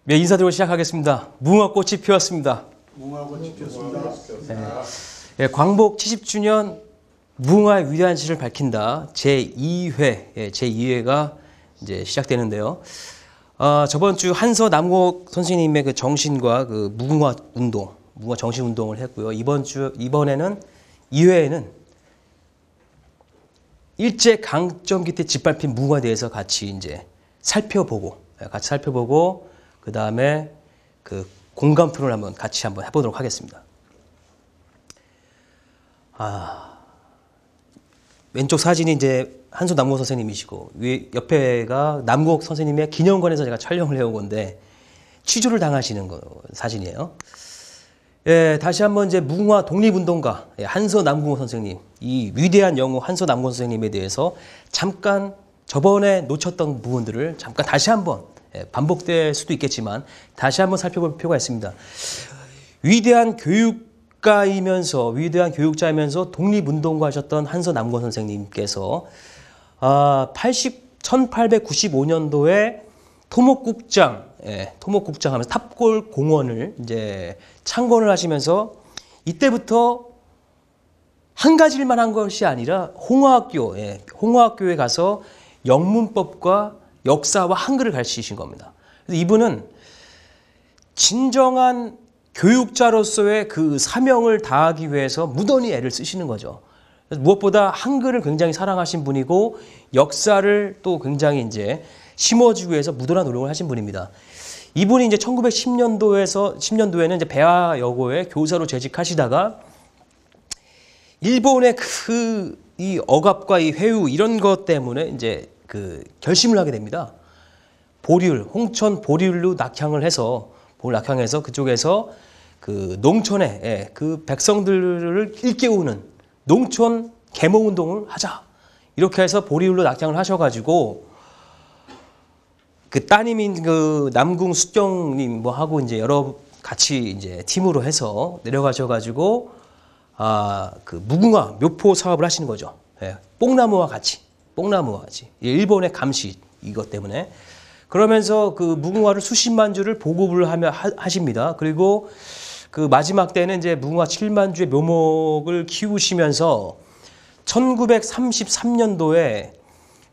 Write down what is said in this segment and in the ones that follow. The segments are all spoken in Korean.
네, 인사드리고 시작하겠습니다. 무궁화꽃이 피었습니다. 무궁화꽃이 피었습니다. 네, 광복 70주년 무궁화의 위대한 시를 밝힌다. 제2회, 제2회가 이제 시작되는데요. 저번 주 한서 남곡 선생님의 그 정신과 그 무궁화 운동, 무궁화 정신 운동을 했고요. 이번에는 2회에는 일제 강점 기때 짓밟힌 무궁화에 대해서 같이 이제 살펴보고, 그 다음에 그 공감 토론을 같이 한번 해보도록 하겠습니다. 왼쪽 사진이 이제 한서 남곡 선생님이시고, 옆에가 남곡 선생님의 기념관에서 제가 촬영을 해온 건데, 취조를 당하시는 사진이에요. 예, 다시 한번 이제 무궁화 독립운동가, 한서 남궁 선생님, 이 위대한 영웅 한서 남궁 선생님에 대해서 잠깐 저번에 놓쳤던 부분들을 잠깐 다시 한번 반복될 수도 있겠지만 다시 한번 살펴볼 필요가 있습니다. 위대한 교육자이면서 독립운동가 하셨던 한서 남궁 선생님께서 1895년도에 토목국장 하면서 탑골 공원을 이제 창건을 하시면서 이때부터 한 가지만 한 것이 아니라 홍화학교에 가서 영문법과 역사와 한글을 가르치신 겁니다. 그래서 이분은 진정한 교육자로서의 그 사명을 다하기 위해서 무던히 애를 쓰시는 거죠. 무엇보다 한글을 굉장히 사랑하신 분이고 역사를 또 굉장히 이제 심어주기 위해서 무던한 노력을 하신 분입니다. 이분이 이제 1910년도에는 이제 배화여고에 교사로 재직하시다가 일본의 이 억압과 이 회유 이런 것 때문에 이제 그 결심을 하게 됩니다. 홍천 보리울로 낙향해서 그쪽에서 그 농촌에 그 백성들을 일깨우는 농촌 계몽 운동을 하자. 이렇게 해서 보리울로 낙향을 하셔가지고 그 따님인 그 남궁 수경님 하고 이제 같이 이제 팀으로 해서 내려가셔가지고 그 무궁화 묘포 사업을 하시는 거죠. 뽕나무와 같이 일본의 감시 이것 때문에 그러면서 그 무궁화를 수십만 주를 보급을 하십니다. 그리고 그 마지막 때는 이제 무궁화 7만 주의 묘목을 키우시면서 1933년도에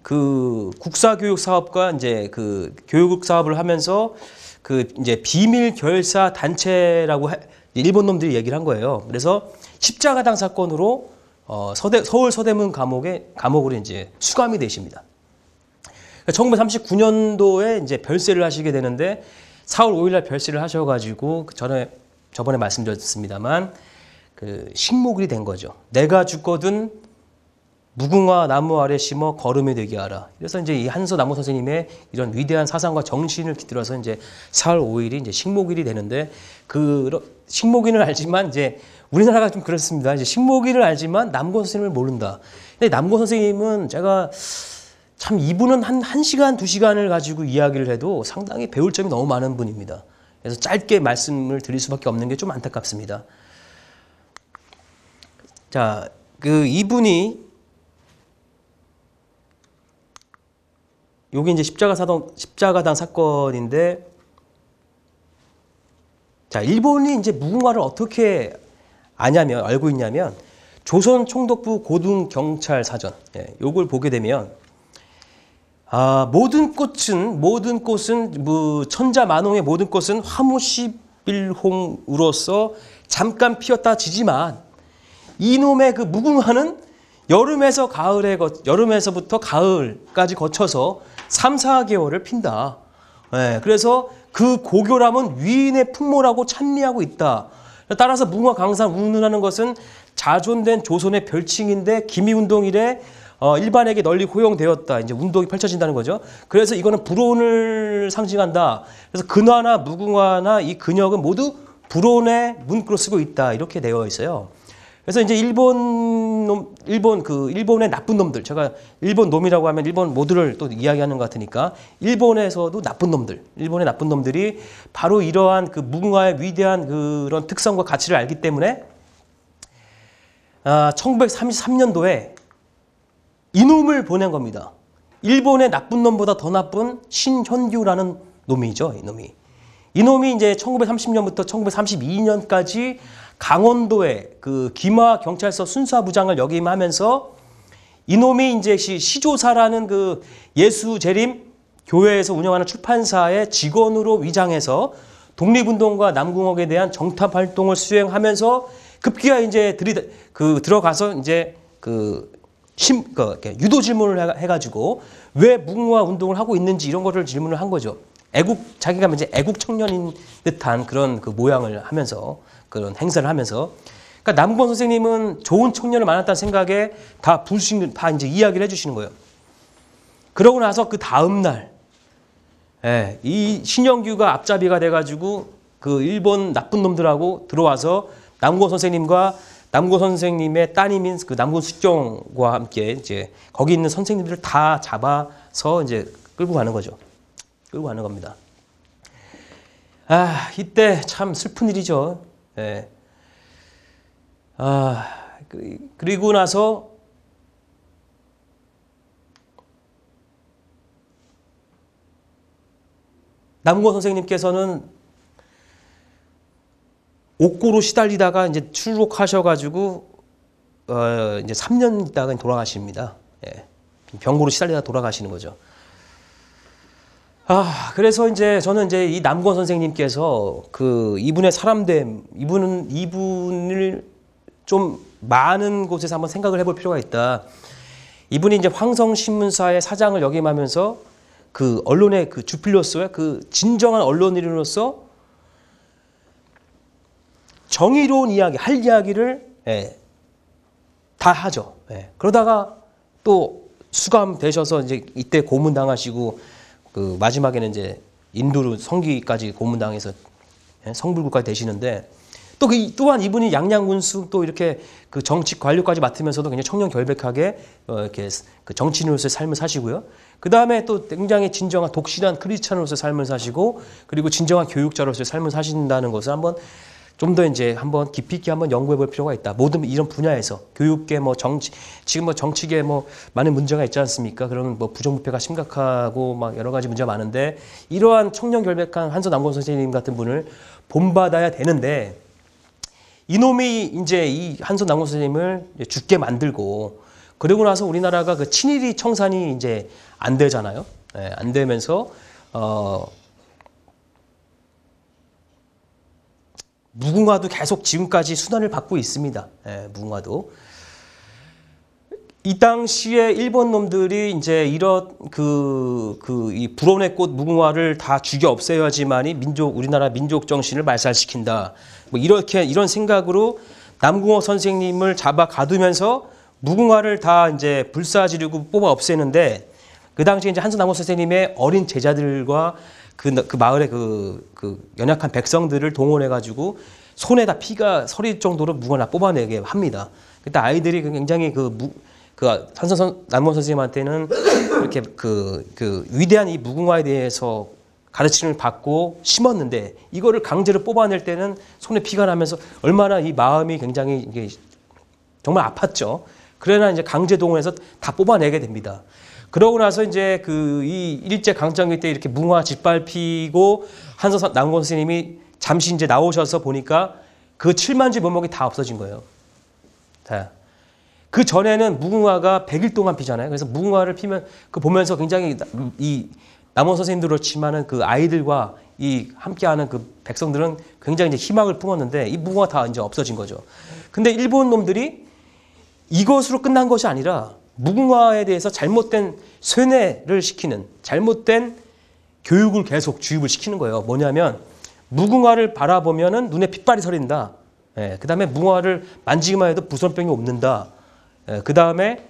그 국사교육 사업과 이제 그 교육 사업을 하면서 그 이제 비밀 결사 단체라고 일본 놈들이 얘기를 한 거예요. 그래서 십자가당 사건으로 서울 서대문 감옥으로 이제 수감이 되십니다. 1939년도에 이제 별세를 하시게 되는데 4월 5일날 별세를 하셔가지고 저번에 말씀드렸습니다만 그 식목일이 된 거죠. 내가 죽거든 무궁화 나무 아래 심어 거름이 되게 하라. 그래서 이제 이 한서 남궁 선생님의 이런 위대한 사상과 정신을 깃들어서 이제 4월 5일이 이제 식목일이 되는데 그 식목일을 알지만 이제 우리나라가 좀 그렇습니다. 이제 식목일을 알지만 남궁 선생님을 모른다. 근데 남궁 선생님은 제가 참 이분은 한 1시간, 2시간을 가지고 이야기를 해도 상당히 배울 점이 너무 많은 분입니다. 그래서 짧게 말씀을 드릴 수밖에 없는 게 좀 안타깝습니다. 자, 이분이 여기 이제 십자가당 사건인데, 자, 일본이 이제 무궁화를 어떻게 알고 있냐면, 조선 총독부 고등경찰 사전, 요걸 보게 되면, 모든 꽃은 천자만홍의 모든 꽃은 화무시빌홍으로서 잠깐 피었다 지지만, 이놈의 그 무궁화는 여름에서부터 가을까지 거쳐서 3, 4개월을 핀다. 그래서 그 고교람은 위인의 풍모라고 찬미하고 있다. 따라서 무궁화 강산 운운하는 것은 자존된 조선의 별칭인데 기미운동 이래 일반에게 널리 호용되었다. 이제 운동이 펼쳐진다는 거죠. 그래서 이거는 불온을 상징한다. 그래서 근화나 무궁화나 이 근역은 모두 불온의 문구로 쓰고 있다. 이렇게 되어 있어요. 그래서 이제 일본의 나쁜 놈들, 제가 일본 놈이라고 하면 일본 모두를 또 이야기하는 것 같으니까 일본에서도 일본의 나쁜 놈들이 바로 이러한 그 무궁화의 위대한 그런 특성과 가치를 알기 때문에 1933년도에 이놈을 보낸 겁니다. 일본의 나쁜 놈보다 더 나쁜 신현규라는 놈이죠, 이놈이. 이놈이 이제 1930년부터 1932년까지 강원도의 그 김하 경찰서 순사부장을 역임하면서 이놈이 이제 시조사라는 그 예수 재림 교회에서 운영하는 출판사의 직원으로 위장해서 독립운동과 남궁옥에 대한 정탑 활동을 수행하면서 급기야 이제 들어가서 이제 유도 질문을 해가지고 왜 무궁화 운동을 하고 있는지 이런 거를 질문을 한 거죠. 자기가 이제 애국 청년인 듯한 그런 그 모양을 하면서 그런 행사를 하면서. 그러니까 남궁옥 선생님은 좋은 청년을 만났다는 생각에 다 이제 이야기를 해주시는 거예요. 그러고 나서 그 다음 날, 이 신영규가 앞잡이가 돼가지고 그 일본 나쁜 놈들하고 들어와서 남궁옥 선생님과 남궁옥 선생님의 따님인 그 남궁 수경과 함께 이제 거기 있는 선생님들을 다 잡아서 이제 끌고 가는 거죠. 끌고 가는 겁니다. 아, 이때 참 슬픈 일이죠. 예. 아, 그리고 나서 남궁옥 선생님께서는 옥고로 시달리다가 이제 출국하셔가지고 이제 3년 있다가 돌아가십니다. 예. 병고로 시달리다가 돌아가시는 거죠. 아, 그래서 이제 저는 이제 이 남궁옥 선생님께서 그 이분의 사람됨, 이분을 좀 많은 곳에서 한번 생각을 해볼 필요가 있다. 이분이 이제 황성신문사의 사장을 역임하면서 그 언론의 그 주필로서의 그 진정한 언론인으로서 정의로운 이야기, 할 이야기를 다 하죠. 그러다가 또 수감되셔서 이제 이때 고문당하시고 그 마지막에는 이제 인도로 성기까지 고문당해서 성불구까지 되시는데 또한 이분이 양양군수 또 이렇게 그 정치 관료까지 맡으면서도 굉장히 청년 결백하게 이렇게 그 정치인으로서의 삶을 사시고요. 그 다음에 또 굉장히 진정한 독실한 크리스찬으로서의 삶을 사시고 그리고 진정한 교육자로서의 삶을 사신다는 것을 한번 좀 더 이제 한번 깊이 있게 한번 연구해 볼 필요가 있다. 모든 이런 분야에서 교육계 뭐 정치 지금 뭐 정치계 뭐 많은 문제가 있지 않습니까? 그런 뭐 부정부패가 심각하고 막 여러 가지 문제가 많은데 이러한 청년 결백한 한서 남궁옥 선생님 같은 분을 본받아야 되는데 이놈이 이제 이 한서 남궁옥 선생님을 죽게 만들고 그러고 나서 우리나라가 그 친일이 청산이 이제 안 되잖아요. 안 되면서 무궁화도 계속 지금까지 수단을 받고 있습니다. 무궁화도. 이 당시에 일본 놈들이 이제 이런 이 불온의 꽃 무궁화를 다 죽여 없애야지만이 우리나라 민족 정신을 말살시킨다. 뭐 이런 생각으로 남궁옥 선생님을 잡아 가두면서 무궁화를 다 이제 불사지르고 뽑아 없애는데 그 당시에 이제 한서 남궁옥 선생님의 어린 제자들과 그 마을의 그 연약한 백성들을 동원해가지고 손에다 피가 서릴 정도로 무궁화를 뽑아내게 합니다. 그때 아이들이 굉장히 한서 남궁옥 선생님한테는 이렇게 그 위대한 이 무궁화에 대해서 가르침을 받고 심었는데 이거를 강제로 뽑아낼 때는 손에 피가 나면서 얼마나 이 마음이 굉장히 이게 정말 아팠죠. 그러나 이제 강제 동원해서 다 뽑아내게 됩니다. 그러고 나서 이제 이 일제 강점기 때 이렇게 무궁화 짓밟히고 한서 남궁옥 선생님이 잠시 이제 나오셔서 보니까 그 7만 주 묘목이 다 없어진 거예요. 다. 그 전에는 무궁화가 100일 동안 피잖아요. 그래서 무궁화를 피면 그 보면서 굉장히 이 남궁옥 선생님도 그렇지만은 그 아이들과 이 함께하는 그 백성들은 굉장히 이제 희망을 품었는데 이 무궁화 다 이제 없어진 거죠. 근데 일본 놈들이 이것으로 끝난 것이 아니라 무궁화에 대해서 잘못된 쇠뇌를 시키는 잘못된 교육을 계속 주입을 시키는 거예요. 뭐냐면 무궁화를 바라보면은 눈에 핏발이 서린다. 그 다음에 무궁화를 만지기만 해도 부선병이 옵는다. 그 다음에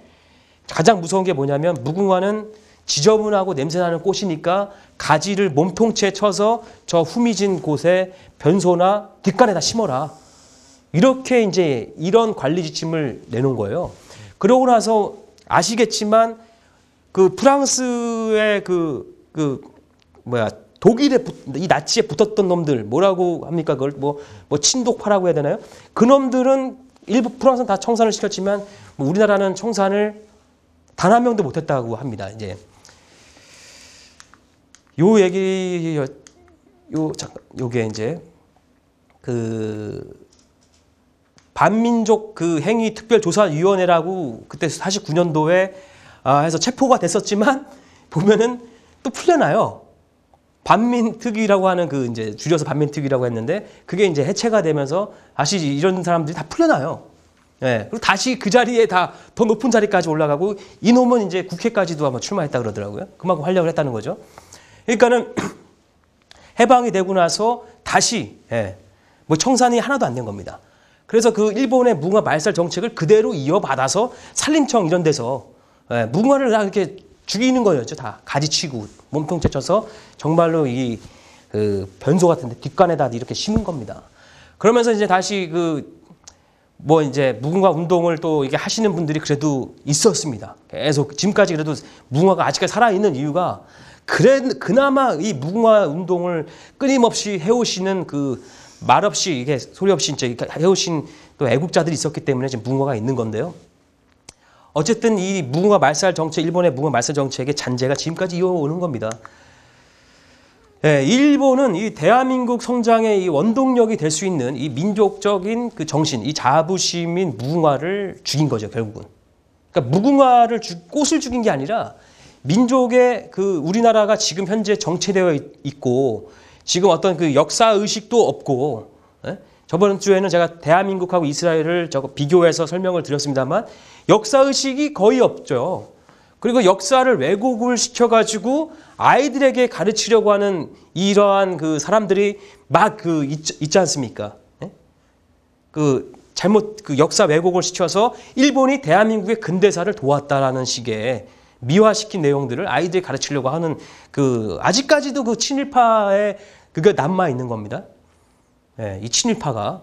가장 무서운 게 뭐냐면 무궁화는 지저분하고 냄새나는 꽃이니까 가지를 몸통채 쳐서 저 후미진 곳에 변소나 뒷간에다 심어라. 이렇게 이제 이런 관리 지침을 내놓은 거예요. 그러고 나서 아시겠지만 그 프랑스의 독일에 이 나치에 붙었던 놈들 뭐라고 합니까? 그걸 뭐 친독파라고 해야 되나요? 그 놈들은 일부 프랑스는 다 청산을 시켰지만 우리나라는 청산을 단 한 명도 못했다고 합니다. 이제 요 얘기 요게 이제 그 반민족 그 행위 특별조사위원회라고 그때 49년도에 해서 체포가 됐었지만 보면은 또 풀려나요. 반민특위라고 하는 그 이제 줄여서 반민특위라고 했는데 그게 이제 해체가 되면서 다시 이런 사람들이 다 풀려나요. 예. 그리고 다시 그 자리에 다 더 높은 자리까지 올라가고 이놈은 이제 국회까지도 한번 출마했다 그러더라고요. 그만큼 활약을 했다는 거죠. 그러니까는 해방이 되고 나서 다시 뭐 청산이 하나도 안 된 겁니다. 그래서 그 일본의 무궁화 말살 정책을 그대로 이어받아서 산림청 이런 데서 무궁화를 다 이렇게 죽이는 거였죠. 다 가지치고 몸통째 쳐서 정말로 이 그 변소 같은데 뒷간에다 이렇게 심은 겁니다. 그러면서 이제 다시 그 뭐 이제 무궁화 운동을 또 이게 하시는 분들이 그래도 있었습니다. 계속 지금까지 그래도 무궁화가 아직까지 살아 있는 이유가 그나마 이 무궁화 운동을 끊임없이 해오시는 그 말없이 이게 소리 없이 이제 해오신 또 애국자들이 있었기 때문에 지금 무궁화가 있는 건데요. 어쨌든 이 무궁화 말살 정책, 일본의 무궁화 말살 정책의 잔재가 지금까지 이어오는 겁니다. 예, 일본은 이 대한민국 성장의 이 원동력이 될 수 있는 이 민족적인 그 정신, 이 자부심인 무궁화를 죽인 거죠, 결국은. 그러니까 무궁화를 꽃을 죽인 게 아니라 민족의 그 우리나라가 지금 현재 정체되어 있고 지금 어떤 그 역사 의식도 없고, 예? 저번 주에는 제가 대한민국하고 이스라엘을 저거 비교해서 설명을 드렸습니다만 역사 의식이 거의 없죠. 그리고 역사를 왜곡을 시켜가지고 아이들에게 가르치려고 하는 이러한 그 사람들이 막 그 있지 않습니까? 예? 그 잘못 그 역사 왜곡을 시켜서 일본이 대한민국의 근대사를 도왔다라는 식의 미화시킨 내용들을 아이들이 가르치려고 하는 그 아직까지도 그 친일파에 그게 남아 있는 겁니다. 예, 이 친일파가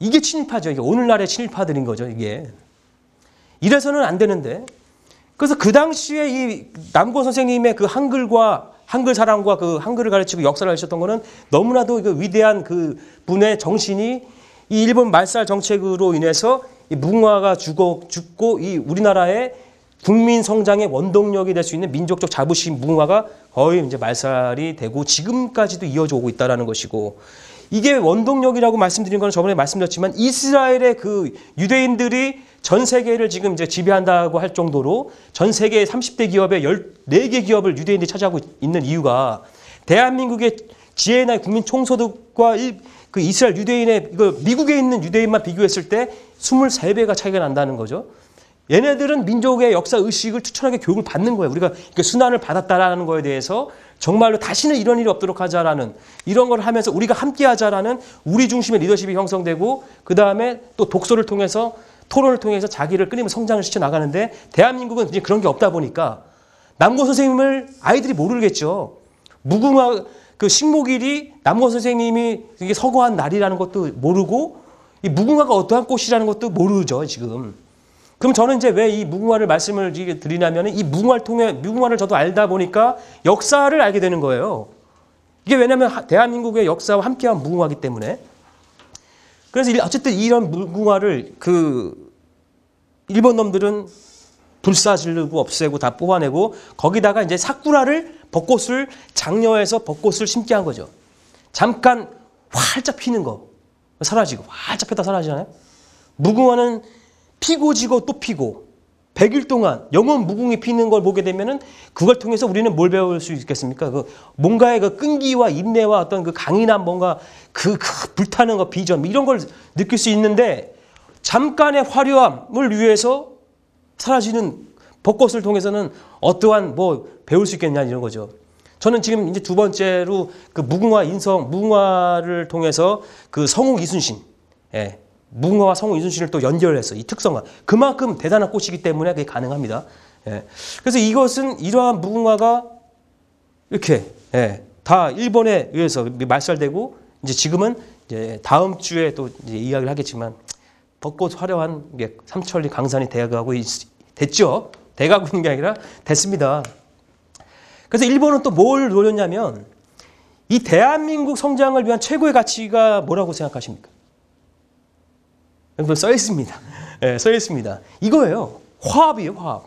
이게 친일파죠. 이게 오늘날의 친일파들인 거죠. 이게 이래서는 안 되는데 그래서 그 당시에 이 남고 선생님의 그 한글과 한글 사랑과 그 한글을 가르치고 역사를 가르쳤던 거는 너무나도 그 위대한 그 분의 정신이 이 일본 말살 정책으로 인해서 이 무궁화가 죽고 이 우리나라의 국민 성장의 원동력이 될 수 있는 민족적 자부심 무궁화가 거의 이제 말살이 되고 지금까지도 이어져 오고 있다라는 것이고 이게 원동력이라고 말씀드린 건 저번에 말씀드렸지만 이스라엘의 그 유대인들이 전 세계를 지금 이제 지배한다고 할 정도로 전 세계 30대 기업의 14개 기업을 유대인들이 차지하고 있는 이유가 대한민국의 GNI 국민 총소득과 그 이스라엘 유대인의 이거 미국에 있는 유대인만 비교했을 때 23배가 차이가 난다는 거죠. 얘네들은 민족의 역사 의식을 투철하게 교육을 받는 거예요. 우리가 순환을 받았다라는 거에 대해서 정말로 다시는 이런 일이 없도록 하자라는 이런 걸 하면서 우리가 함께 하자라는 우리 중심의 리더십이 형성되고 그 다음에 또 독서를 통해서 토론을 통해서 자기를 끊임없이 성장을 시켜 나가는데 대한민국은 이제 그런 게 없다 보니까 남고 선생님을 아이들이 모르겠죠. 무궁화 그 식목일이 남고 선생님이 이게 서거한 날이라는 것도 모르고 이 무궁화가 어떠한 꽃이라는 것도 모르죠 지금. 그럼 저는 이제 왜 이 무궁화를 말씀을 드리냐면 이 무궁화를 통해 무궁화를 저도 알다 보니까 역사를 알게 되는 거예요. 이게 왜냐하면 대한민국의 역사와 함께한 무궁화이기 때문에. 그래서 어쨌든 이런 무궁화를 그 일본 놈들은 불사지르고 없애고 다 뽑아내고 거기다가 이제 사쿠라를 벚꽃을 장려해서 벚꽃을 심게 한 거죠. 잠깐 활짝 피는 거 사라지고 활짝 폈다 사라지잖아요. 무궁화는 피고 지고 또 피고 100일 동안 영원 무궁이 피는 걸 보게 되면은 그걸 통해서 우리는 뭘 배울 수 있겠습니까? 그 뭔가의 그 끈기와 인내와 어떤 그 강인한 뭔가 그 불타는 거 비전 이런 걸 느낄 수 있는데 잠깐의 화려함을 위해서 사라지는 벚꽃을 통해서는 어떠한 뭐 배울 수 있겠냐 이런 거죠. 저는 지금 이제 두 번째로 그 무궁화를 통해서 그 성욱 이순신, 무궁화와 성욱 이순신을 또 연결해서 이 특성화 그만큼 대단한 꽃이기 때문에 그게 가능합니다. 그래서 이것은 이러한 무궁화가 이렇게 다 일본에 의해서 말살되고 이제 지금은 이제 다음 주에 또 이제 이야기를 하겠지만 벚꽃 화려한 삼천리 강산이 돼가고 됐죠. 돼가고 있는 게 아니라 됐습니다. 그래서 일본은 또 뭘 노렸냐면 이 대한민국 성장을 위한 최고의 가치가 뭐라고 생각하십니까? 여기 써 있습니다. 써 있습니다. 이거예요. 화합이에요, 화합.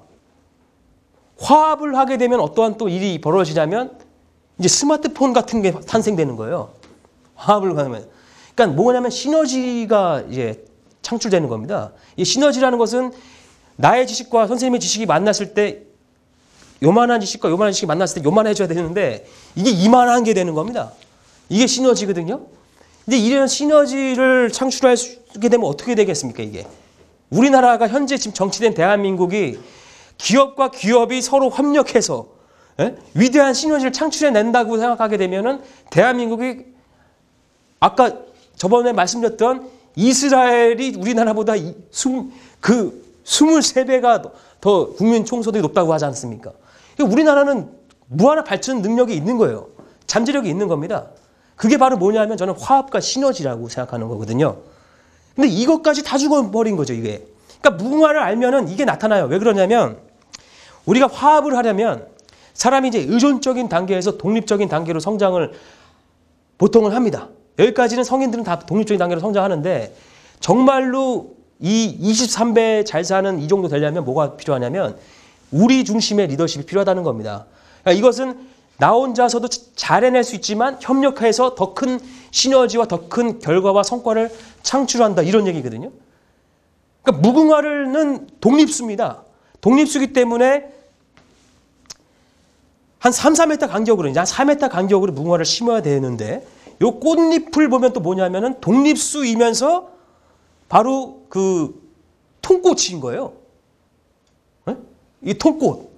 화합을 하게 되면 어떠한 또 일이 벌어지냐면 이제 스마트폰 같은 게 탄생되는 거예요. 화합을 가면. 그러니까 뭐냐면 시너지가 이제 창출되는 겁니다. 이 시너지라는 것은 나의 지식과 선생님의 지식이 만났을 때 요만한 지식과 요만한 지식이 만났을 때 요만해져야 되는데 이게 이만한 게 되는 겁니다. 이게 시너지거든요. 근데 이런 시너지를 창출하게 되면 어떻게 되겠습니까, 이게? 우리나라가 현재 지금 정치된 대한민국이 기업과 기업이 서로 협력해서 위대한 시너지를 창출해낸다고 생각하게 되면은 대한민국이 아까 저번에 말씀드렸던 이스라엘이 우리나라보다 23배가 더 국민 총소득이 높다고 하지 않습니까? 우리나라는 무한한 발전 능력이 있는 거예요. 잠재력이 있는 겁니다. 그게 바로 뭐냐면 저는 화합과 시너지라고 생각하는 거거든요. 근데 이것까지 다 죽어버린 거죠, 이게. 그러니까 무궁화를 알면은 이게 나타나요. 왜 그러냐면 우리가 화합을 하려면 사람이 이제 의존적인 단계에서 독립적인 단계로 성장을 보통은 합니다. 여기까지는 성인들은 다 독립적인 단계로 성장하는데 정말로 이 23배 잘 사는 이 정도 되려면 뭐가 필요하냐면 우리 중심의 리더십이 필요하다는 겁니다. 그러니까 이것은 나 혼자서도 잘 해낼 수 있지만 협력해서 더 큰 시너지와 더 큰 결과와 성과를 창출한다 이런 얘기거든요. 그러니까 무궁화는 독립수입니다. 독립수기 때문에 한 3, 4m 간격으로 이제 한 4m 간격으로 무궁화를 심어야 되는데 이 꽃잎을 보면 또 뭐냐면은 독립수이면서 바로 그 통꽃인 거예요. 네? 이 통꽃.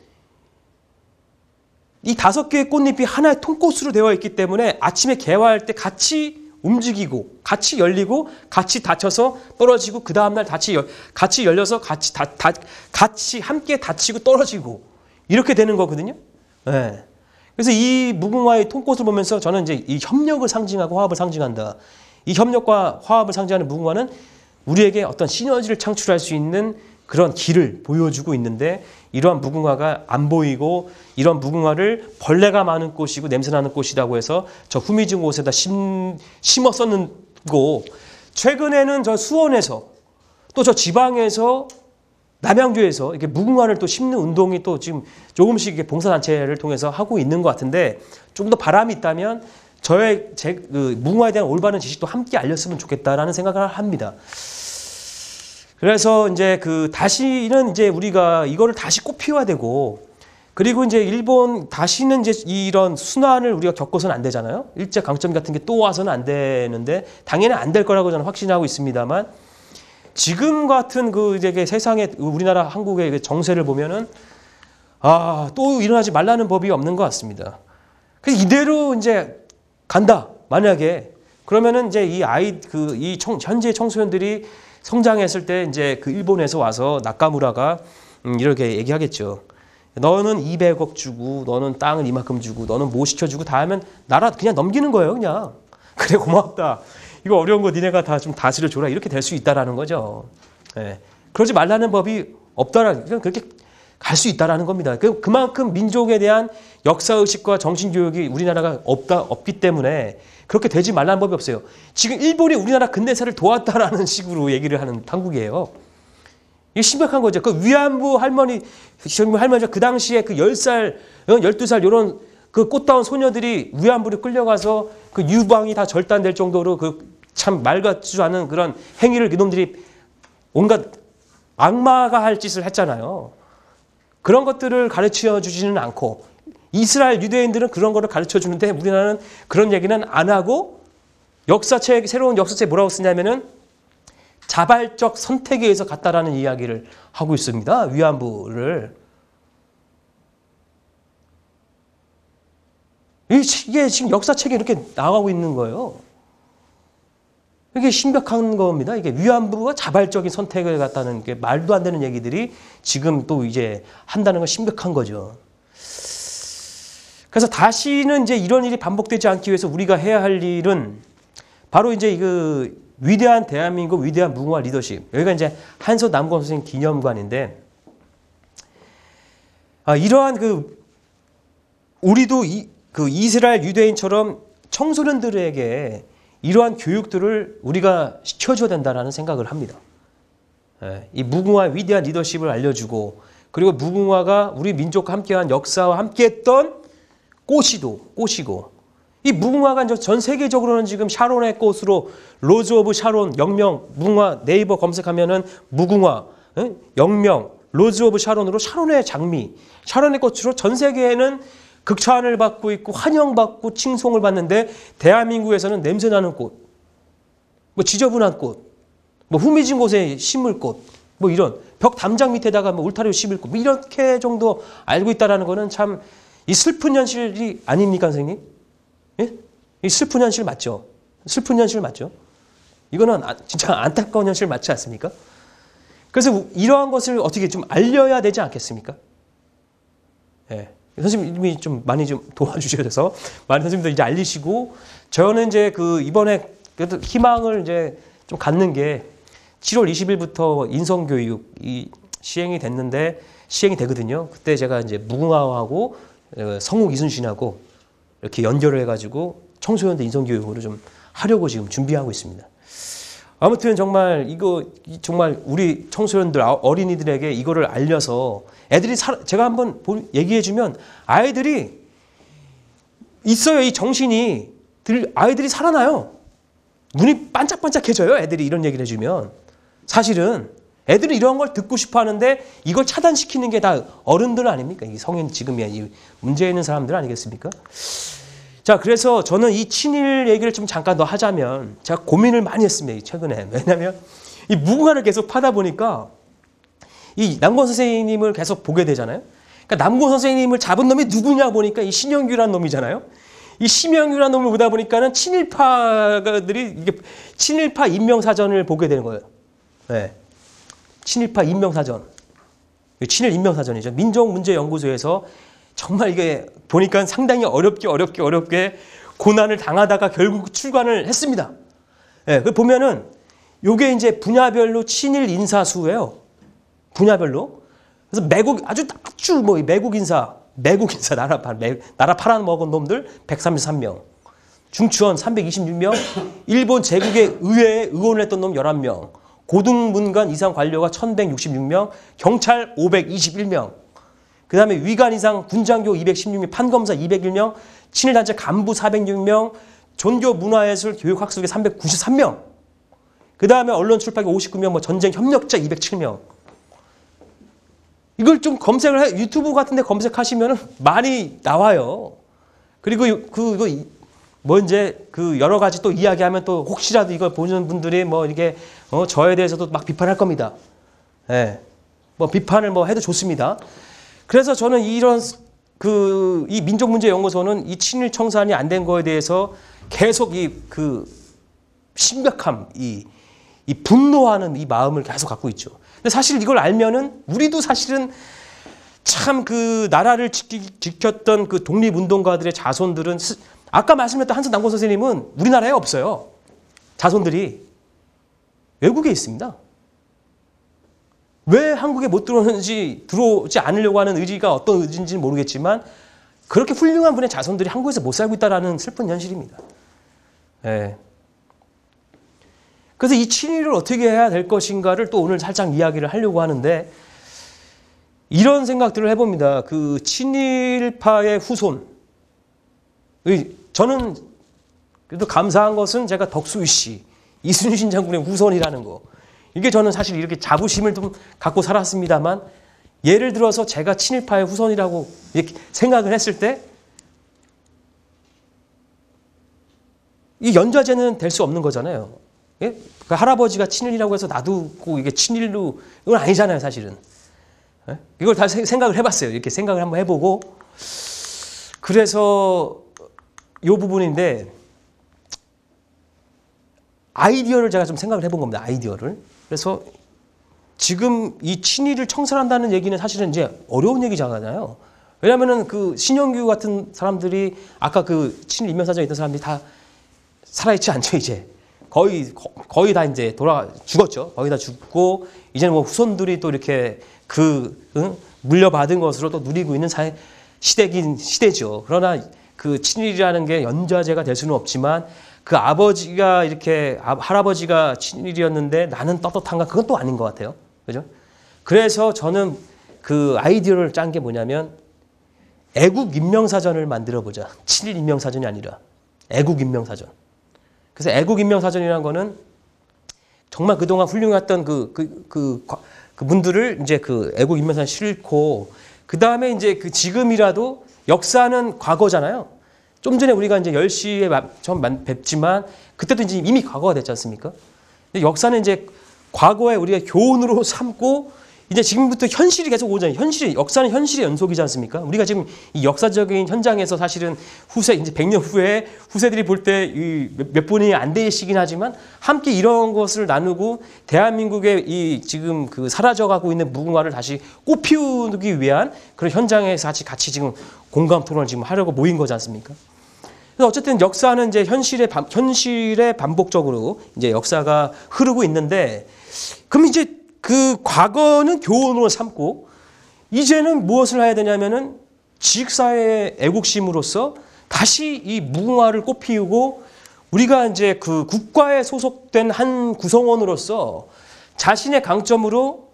이 5개의 꽃잎이 하나의 통꽃으로 되어 있기 때문에 아침에 개화할 때 같이 움직이고 같이 열리고 같이 닫혀서 떨어지고 그 다음날 같이 열려서 같이 함께 닫히고 떨어지고 이렇게 되는 거거든요. 네. 그래서 이 무궁화의 통꽃을 보면서 저는 이제 이 협력을 상징하고 화합을 상징한다. 이 협력과 화합을 상징하는 무궁화는 우리에게 어떤 시너지를 창출할 수 있는 그런 길을 보여주고 있는데 이러한 무궁화가 안 보이고 이런 무궁화를 벌레가 많은 꽃이고 냄새나는 꽃이라고 해서 저 후미진 곳에다 심었었는고 최근에는 저 수원에서 또 저 지방에서 남양주에서 이렇게 무궁화를 또 심는 운동이 또 지금 조금씩 이렇게 봉사단체를 통해서 하고 있는 것 같은데 좀 더 바람이 있다면 그 무궁화에 대한 올바른 지식도 함께 알렸으면 좋겠다라는 생각을 합니다. 그래서 이제 다시는 이제 우리가 이거를 다시 꽃피워야 되고 그리고 이제 일본 다시는 이제 이런 순환을 우리가 겪어서는 안 되잖아요. 일제 강점 같은 게 또 와서는 안 되는데 당연히 안 될 거라고 저는 확신하고 있습니다만 지금 같은 이제 세상의 우리나라 한국의 정세를 보면은 또 일어나지 말라는 법이 없는 것 같습니다. 그래서 이대로 이제 간다. 만약에 그러면은 이제 현재 청소년들이 성장했을 때 이제 일본에서 와서 나카무라가 이렇게 얘기하겠죠. 너는 200억 주고 너는 땅을 이만큼 주고 너는 뭐 시켜주고 다 하면 나라 그냥 넘기는 거예요. 그냥. 그래 고맙다. 이거 어려운 거 니네가 다 좀 다스려줘라. 이렇게 될 수 있다라는 거죠. 예. 그러지 말라는 법이 없다라는 그냥 그렇게 갈 수 있다라는 겁니다. 그만큼 민족에 대한 역사의식과 정신교육이 우리나라가 없기 때문에 그렇게 되지 말라는 법이 없어요. 지금 일본이 우리나라 근대사를 도왔다라는 식으로 얘기를 하는 한국이에요. 이게 심각한 거죠. 위안부 할머니가 그 당시에 10살, 12살 이런 꽃다운 소녀들이 위안부를 끌려가서 유방이 다 절단될 정도로 참 말 같지도 않은 그런 행위를 이놈들이 온갖 악마가 할 짓을 했잖아요. 그런 것들을 가르쳐 주지는 않고 이스라엘 유대인들은 그런 거를 가르쳐 주는데 우리나라는 그런 얘기는 안 하고 새로운 역사책에 뭐라고 쓰냐면은 자발적 선택에 의해서 갔다라는 이야기를 하고 있습니다. 위안부를. 이게 지금 역사책에 이렇게 나가고 있는 거예요. 이게 심각한 겁니다. 이게 위안부가 자발적인 선택을 갖다는 게 말도 안 되는 얘기들이 지금 또 이제 한다는 건 심각한 거죠. 그래서 다시는 이제 이런 일이 반복되지 않기 위해서 우리가 해야 할 일은 바로 이제 위대한 대한민국 위대한 무궁화 리더십. 여기가 이제 한서 남권 선생 기념관인데 이러한 우리도 이스라엘 유대인처럼 청소년들에게 이러한 교육들을 우리가 시켜줘야 된다는 생각을 합니다. 이 무궁화의 위대한 리더십을 알려주고 그리고 무궁화가 우리 민족과 함께한 역사와 함께했던 꽃이고 이 무궁화가 이제 전 세계적으로는 지금 샤론의 꽃으로 로즈 오브 샤론, 영명, 무궁화 네이버 검색하면은 무궁화, 영명, 로즈 오브 샤론으로 샤론의 장미, 샤론의 꽃으로 전 세계에는 극찬을 받고 있고 환영받고 칭송을 받는데 대한민국에서는 냄새나는 꽃, 뭐 지저분한 꽃, 뭐 후미진 곳에 심을 꽃, 뭐 이런 벽 담장 밑에다가 뭐 울타리로 심을 꽃, 뭐 이렇게 정도 알고 있다라는 거는 참 이 슬픈 현실이 아닙니까, 선생님? 예? 이 슬픈 현실 맞죠? 슬픈 현실 맞죠? 이거는 진짜 안타까운 현실 맞지 않습니까? 그래서 이러한 것을 어떻게 좀 알려야 되지 않겠습니까? 예. 선생님이 좀 많이 좀 도와주셔서 많은 선생님들 이제 알리시고 저는 이제 그 이번에 그래도 희망을 이제 좀 갖는 게 7월 20일부터 인성교육이 시행이 되거든요. 그때 제가 이제 무궁화하고 성욱 이순신하고 이렇게 연결을 해가지고 청소년들 인성교육으로 좀 하려고 지금 준비하고 있습니다. 아무튼 정말 이거 정말 우리 청소년들 어린이들에게 이거를 알려서 애들이 제가 한번 얘기해주면 아이들이 있어요. 이 정신이 아이들이 살아나요. 눈이 반짝반짝해져요. 애들이 이런 얘기를 해주면 사실은 애들은 이런 걸 듣고 싶어 하는데 이걸 차단시키는 게 다 어른들 아닙니까? 이 성인 지금이야 이 문제 있는 사람들 아니겠습니까? 자, 그래서 저는 이 친일 얘기를 좀 잠깐 더 하자면 제가 고민을 많이 했습니다. 최근에. 왜냐하면 이 무궁화를 계속 파다 보니까 이 남권 선생님을 계속 보게 되잖아요. 그러니까 남권 선생님을 잡은 놈이 누구냐 보니까 이 신영규라는 놈이잖아요. 이 신영규라는 놈을 보다 보니까는 친일파들이 이게 친일파 인명사전을 보게 되는 거예요. 네. 친일파 인명사전. 친일 인명사전이죠. 민족문제연구소에서 정말 이게 보니까 상당히 어렵게 고난을 당하다가 결국 출간을 했습니다. 예, 그 보면은 요게 이제 분야별로 친일 인사수예요. 분야별로. 그래서 아주 뭐 매국 인사 나라 팔아먹은 놈들 133명. 중추원 326명, 일본 제국의 의회에 의원을 했던 놈 11명, 고등문관 이상 관료가 1166명, 경찰 521명, 그 다음에 위관 이상 군장교 216명, 판검사 201명, 친일단체 간부 406명, 종교문화예술 교육학술계 393명, 그 다음에 언론 출판계 59명, 뭐 전쟁 협력자 207명. 이걸 좀 검색을 유튜브 같은 데 검색하시면 많이 나와요. 그리고 이제 그 여러 가지 또 이야기하면 또 혹시라도 이걸 보는 분들이 뭐 이게 저에 대해서도 막 비판할 겁니다. 예. 뭐 비판을 뭐 해도 좋습니다. 그래서 저는 이 민족문제연구소는 이 친일 청산이 안 된 거에 대해서 계속 심각함, 이 분노하는 이 마음을 계속 갖고 있죠. 근데 사실 이걸 알면은 우리도 사실은 참 그 나라를 지켰던 그 독립운동가들의 자손들은 아까 말씀했던 한선 남권 선생님은 우리나라에 없어요. 자손들이 외국에 있습니다. 왜 한국에 못 들어오지 않으려고 하는 의지가 어떤 의지인지는 모르겠지만 그렇게 훌륭한 분의 자손들이 한국에서 못 살고 있다는 슬픈 현실입니다. 네. 그래서 이 친일을 어떻게 해야 될 것인가를 또 오늘 살짝 이야기를 하려고 하는데 이런 생각들을 해봅니다. 그 친일파의 후손. 저는 그래도 감사한 것은 제가 덕수희 씨, 이순신 장군의 후손이라는 거. 이게 저는 사실 이렇게 자부심을 좀 갖고 살았습니다만 예를 들어서 제가 친일파의 후손이라고 이렇게 생각을 했을 때 이 연좌제는 될 수 없는 거잖아요. 예? 그 할아버지가 친일이라고 해서 나도 꼭 이게 친일로 이건 아니잖아요, 사실은. 예? 이걸 다 생각을 해봤어요. 이렇게 생각을 한번 해보고 그래서 이 부분인데 아이디어를 제가 좀 생각을 해본 겁니다. 아이디어를. 그래서 지금 이 친일을 청산한다는 얘기는 사실은 이제 어려운 얘기잖아요. 왜냐하면은 그 신영규 같은 사람들이 아까 그 친일 인명사전에 있던 사람들이 다 살아있지 않죠, 이제. 거의 다 이제 죽었죠. 거의 다 죽고, 이제는 뭐 후손들이 또 이렇게 물려받은 것으로 또 누리고 있는 시대죠. 그러나 그 친일이라는 게 연좌제가 될 수는 없지만 그 아버지가 이렇게, 할아버지가 친일이었는데 나는 떳떳한가? 그건 또 아닌 것 같아요. 그죠? 그래서 저는 그 아이디어를 짠 게 뭐냐면 애국 인명사전을 만들어 보자. 친일 인명사전이 아니라 애국 인명사전. 그래서 애국 인명사전이라는 거는 정말 그동안 훌륭했던 그 분들을 이제 그 애국 인명사전 싣고 그 다음에 이제 그 지금이라도 역사는 과거잖아요. 좀 전에 우리가 이제 10시에 처음 뵙지만 그때도 이제 이미 과거가 됐지 않습니까? 근데 역사는 이제 과거에 우리가 교훈으로 삼고 이제 지금부터 현실이 계속 오잖아요. 역사는 현실의 연속이지 않습니까? 우리가 지금 이 역사적인 현장에서 사실은 이제 100년 후에 후세들이 볼 때 몇 분이 안 되시긴 하지만 함께 이런 것을 나누고 대한민국의 이 지금 그 사라져가고 있는 무궁화를 다시 꽃피우기 위한 그런 현장에서 같이 지금 공감 토론을 지금 하려고 모인 거지 않습니까? 그래서 어쨌든 역사는 이제 현실에 반복적으로 이제 역사가 흐르고 있는데 그럼 이제 그 과거는 교훈으로 삼고 이제는 무엇을 해야 되냐면은 지식사회의 애국심으로서 다시 이 무궁화를 꽃피우고 우리가 이제 그 국가에 소속된 한 구성원으로서 자신의 강점으로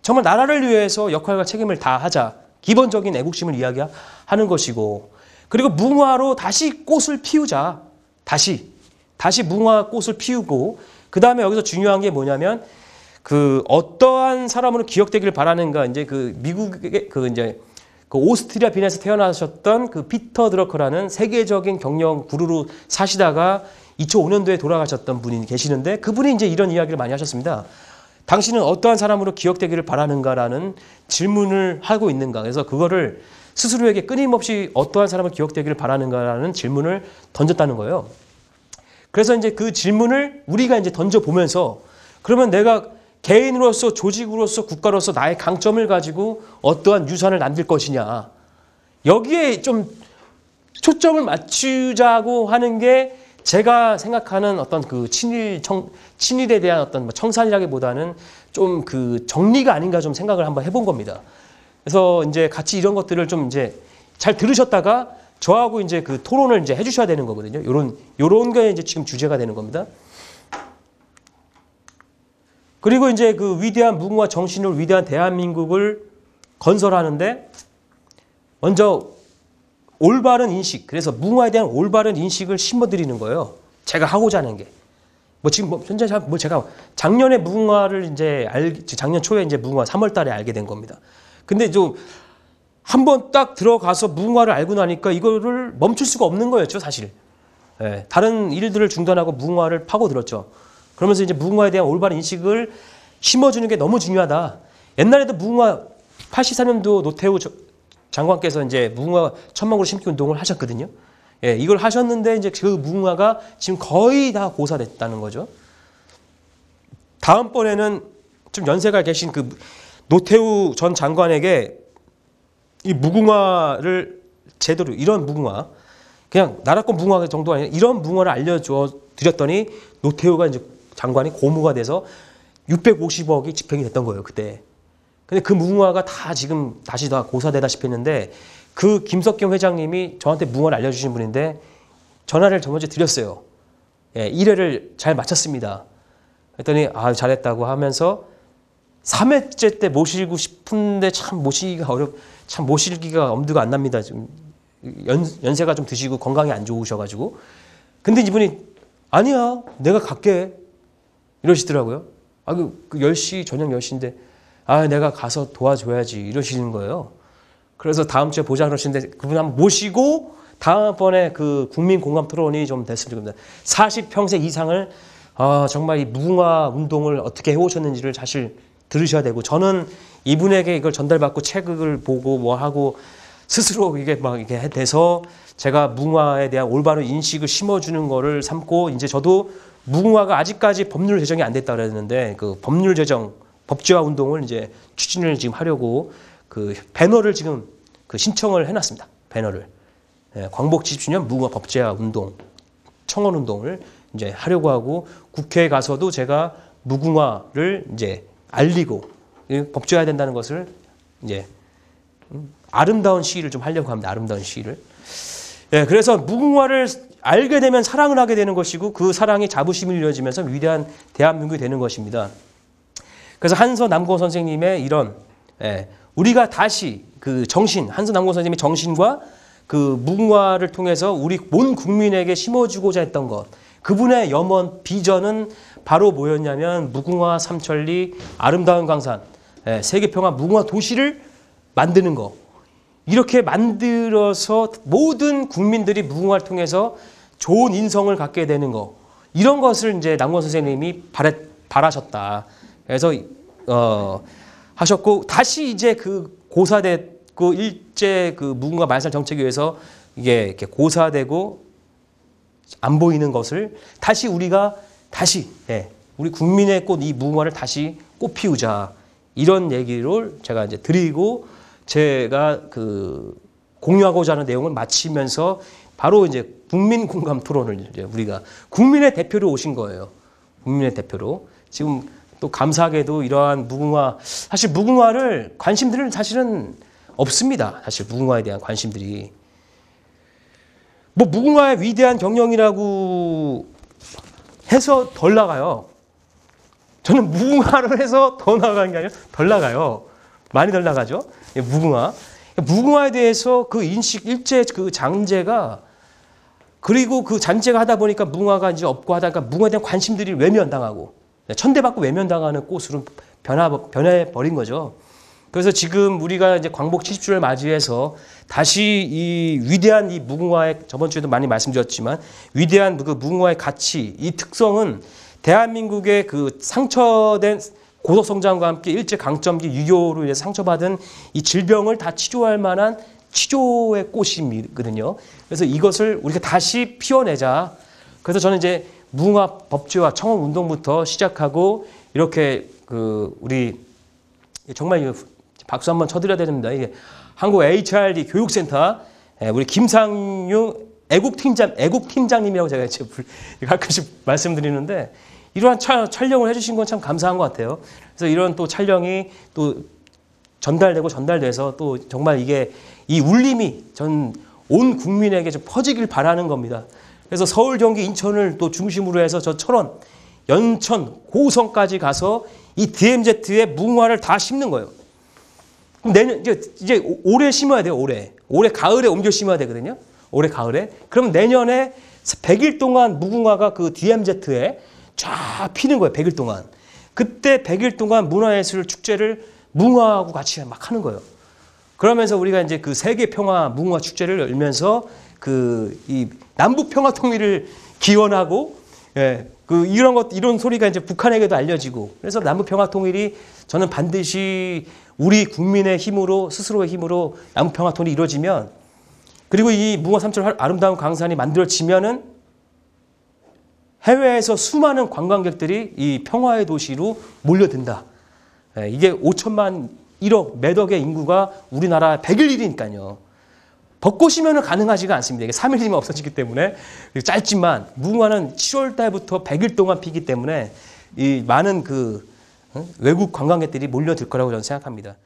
정말 나라를 위해서 역할과 책임을 다하자. 기본적인 애국심을 이야기하는 것이고 그리고 무궁화로 다시 꽃을 피우자. 다시 무궁화 꽃을 피우고 그 다음에 여기서 중요한 게 뭐냐면 그 어떠한 사람으로 기억되기를 바라는가 이제 그 미국의 그 이제 그 오스트리아 빈에서 태어나셨던 그 피터 드러커라는 세계적인 경영 구루로 사시다가 2005년도에 돌아가셨던 분이 계시는데 그분이 이제 이런 이야기를 많이 하셨습니다. 당신은 어떠한 사람으로 기억되기를 바라는가라는 질문을 하고 있는가. 그래서 그거를 스스로에게 끊임없이 어떠한 사람을 기억되기를 바라는가라는 질문을 던졌다는 거예요. 그래서 이제 그 질문을 우리가 이제 던져보면서 그러면 내가 개인으로서 조직으로서 국가로서 나의 강점을 가지고 어떠한 유산을 남길 것이냐. 여기에 좀 초점을 맞추자고 하는 게 제가 생각하는 어떤 그 친일에 대한 어떤 청산이라기보다는 좀 그 정리가 아닌가 좀 생각을 한번 해본 겁니다. 그래서 이제 같이 이런 것들을 좀 이제 잘 들으셨다가 저하고 이제 그 토론을 이제 해주셔야 되는 거거든요. 요런 게 이제 지금 주제가 되는 겁니다. 그리고 이제 그 위대한 무궁화 정신으로 위대한 대한민국을 건설하는데 먼저 올바른 인식, 그래서 무궁화에 대한 올바른 인식을 심어드리는 거예요. 제가 하고자 하는 게. 지금 현재 제가 작년에 무궁화를 이제 작년 초에 이제 무궁화 3월 달에 알게 된 겁니다. 근데 좀 한번 딱 들어가서 무궁화를 알고 나니까 이거를 멈출 수가 없는 거였죠, 사실. 예, 다른 일들을 중단하고 무궁화를 파고들었죠. 그러면서 이제 무궁화에 대한 올바른 인식을 심어주는 게 너무 중요하다. 옛날에도 무궁화 84년도 노태우 장관께서 이제 무궁화 천막으로 심기 운동을 하셨거든요. 예, 이걸 하셨는데 이제 그 무궁화가 지금 거의 다 고사됐다는 거죠. 다음번에는 좀 연세가 계신 그 노태우 전 장관에게 이 무궁화를 제대로 이런 무궁화 그냥 나라권 무궁화 정도가 아니라 이런 무궁화를 알려줘 드렸더니 노태우가 이제 장관이 고무가 돼서 650억이 집행이 됐던 거예요, 그때. 근데 그 무궁화가 다 지금 다시 다 고사되다시피 했는데 그 김석경 회장님이 저한테 무궁화를 알려주신 분인데 전화를 저번주에 드렸어요. 예, 1회를 잘 마쳤습니다. 그랬더니 아 잘했다고 하면서 3회째 때 모시고 싶은데 참 모시기가 엄두가 안 납니다. 지금 연세가 좀 드시고 건강이 안 좋으셔가지고. 근데 이분이 아니야 내가 갈게 이러시더라고요. 그 10시 저녁 10시인데 아 내가 가서 도와줘야지 이러시는 거예요. 그래서 다음 주에 보자 그러시는데 그분 한번 모시고 다음번에 그 국민 공감 토론이 좀 됐으면 좋겠습니다. 40평생 이상을 정말 이 무궁화 운동을 어떻게 해오셨는지를 사실 들으셔야 되고 저는 이분에게 이걸 전달받고 책을 보고 뭐 하고 스스로 이게 막 이렇게 돼서 제가 무궁화에 대한 올바른 인식을 심어주는 거를 삼고 이제 저도 무궁화가 아직까지 법률 제정이 안 됐다 그랬는데 그 법률 제정 법제화 운동을 이제 추진을 지금 하려고 그 배너를 지금 그 신청을 해놨습니다. 배너를 광복 70주년 무궁화 법제화 운동 청원 운동을 이제 하려고 하고 국회에 가서도 제가 무궁화를 이제 알리고 법제화해야 된다는 것을 이제 아름다운 시위를 좀 하려고 합니다. 아름다운 시위를. 예, 그래서 무궁화를 알게 되면 사랑을 하게 되는 것이고 그 사랑이 자부심을 이루어지면서 위대한 대한민국이 되는 것입니다. 그래서 한서 남고 선생님의 이런 우리가 다시 그 정신, 한선 남공 선생님의 정신과 그 무궁화를 통해서 우리 온 국민에게 심어주고자 했던 것, 그분의 염원, 비전은 바로 뭐였냐면 무궁화 삼천리 아름다운 강산, 세계평화 무궁화 도시를 만드는 거. 이렇게 만들어서 모든 국민들이 무궁화를 통해서 좋은 인성을 갖게 되는 거. 이런 것을 이제 남궁 선생님이 바라셨다. 그래서 하셨고 다시 이제 그 고사되고 일제 그 무궁화 말살 정책에 의해서 이게 이렇게 고사되고 안 보이는 것을 다시 우리가 다시 우리 국민의 꽃 이 무궁화를 다시 꽃 피우자 이런 얘기를 제가 이제 드리고 제가 그 공유하고자 하는 내용을 마치면서 바로 이제 국민 공감 토론을 이제 우리가 국민의 대표로 오신 거예요. 국민의 대표로 지금 또 감사하게도 이러한 무궁화 사실 무궁화를 관심들은 사실은 없습니다. 사실 무궁화에 대한 관심들이 뭐 무궁화의 위대한 경영이라고 해서 덜 나가요. 저는 무궁화를 해서 더 나가는 게 아니라 덜 나가요. 많이 덜 나가죠. 무궁화. 무궁화에 대해서 그 인식 일제 그 장제가 그리고 그 잔재가 하다 보니까 무궁화가 이제 없고 하다가 무궁화에 대한 관심들이 외면당하고 천대받고 외면당하는 꽃으로 변해버린 거죠. 그래서 지금 우리가 이제 광복 70주를 맞이해서 다시 이 위대한 이 무궁화의 저번 주에도 많이 말씀드렸지만 위대한 그 무궁화의 가치, 이 특성은 대한민국의 그 상처된 고속 성장과 함께 일제 강점기 유교로 인해 상처받은 이 질병을 다 치료할 만한 치료의 꽃이거든요. 그래서 이것을 우리가 다시 피워내자. 그래서 저는 이제 무궁화 법제화 청원 운동부터 시작하고 이렇게 그 우리 정말 박수 한번 쳐드려야 됩니다. 이게 한국 HRD 교육센터 우리 김상유 애국팀장님이라고 제가 가끔씩 말씀드리는데 이러한 촬영을 해주신 건 참 감사한 것 같아요. 그래서 이런 또 촬영이 또 전달돼서 또 정말 이게 이 울림이 전 온 국민에게 좀 퍼지길 바라는 겁니다. 그래서 서울, 경기, 인천을 또 중심으로 해서 저 철원, 연천, 고성까지 가서 이 DMZ의 무궁화를 다 심는 거예요. 그럼 내년 이제 올해 심어야 돼요. 올해 가을에 옮겨 심어야 되거든요. 올해 가을에. 그럼 내년에 100일 동안 무궁화가 그 DMZ에 쫙 피는 거예요. 100일 동안. 그때 100일 동안 문화예술 축제를 무궁화하고 같이 막 하는 거예요. 그러면서 우리가 이제 그 세계 평화 무궁화 축제를 열면서 그 이 남북 평화 통일을 기원하고 그 이런 소리가 이제 북한에게도 알려지고 그래서 남북 평화 통일이 저는 반드시 우리 국민의 힘으로 스스로의 힘으로 남북 평화 통일이 이루어지면 그리고 이 무궁화 삼천 아름다운 강산이 만들어지면은 해외에서 수많은 관광객들이 이 평화의 도시로 몰려든다. 이게 5천만 1억 매덕의 인구가 우리나라 100일 일이니까요. 벚꽃이면 가능하지가 않습니다. 이게 3일이면 없어지기 때문에 짧지만 무궁화는 7월 달부터 100일 동안 피기 때문에 이 많은 그 외국 관광객들이 몰려들 거라고 저는 생각합니다.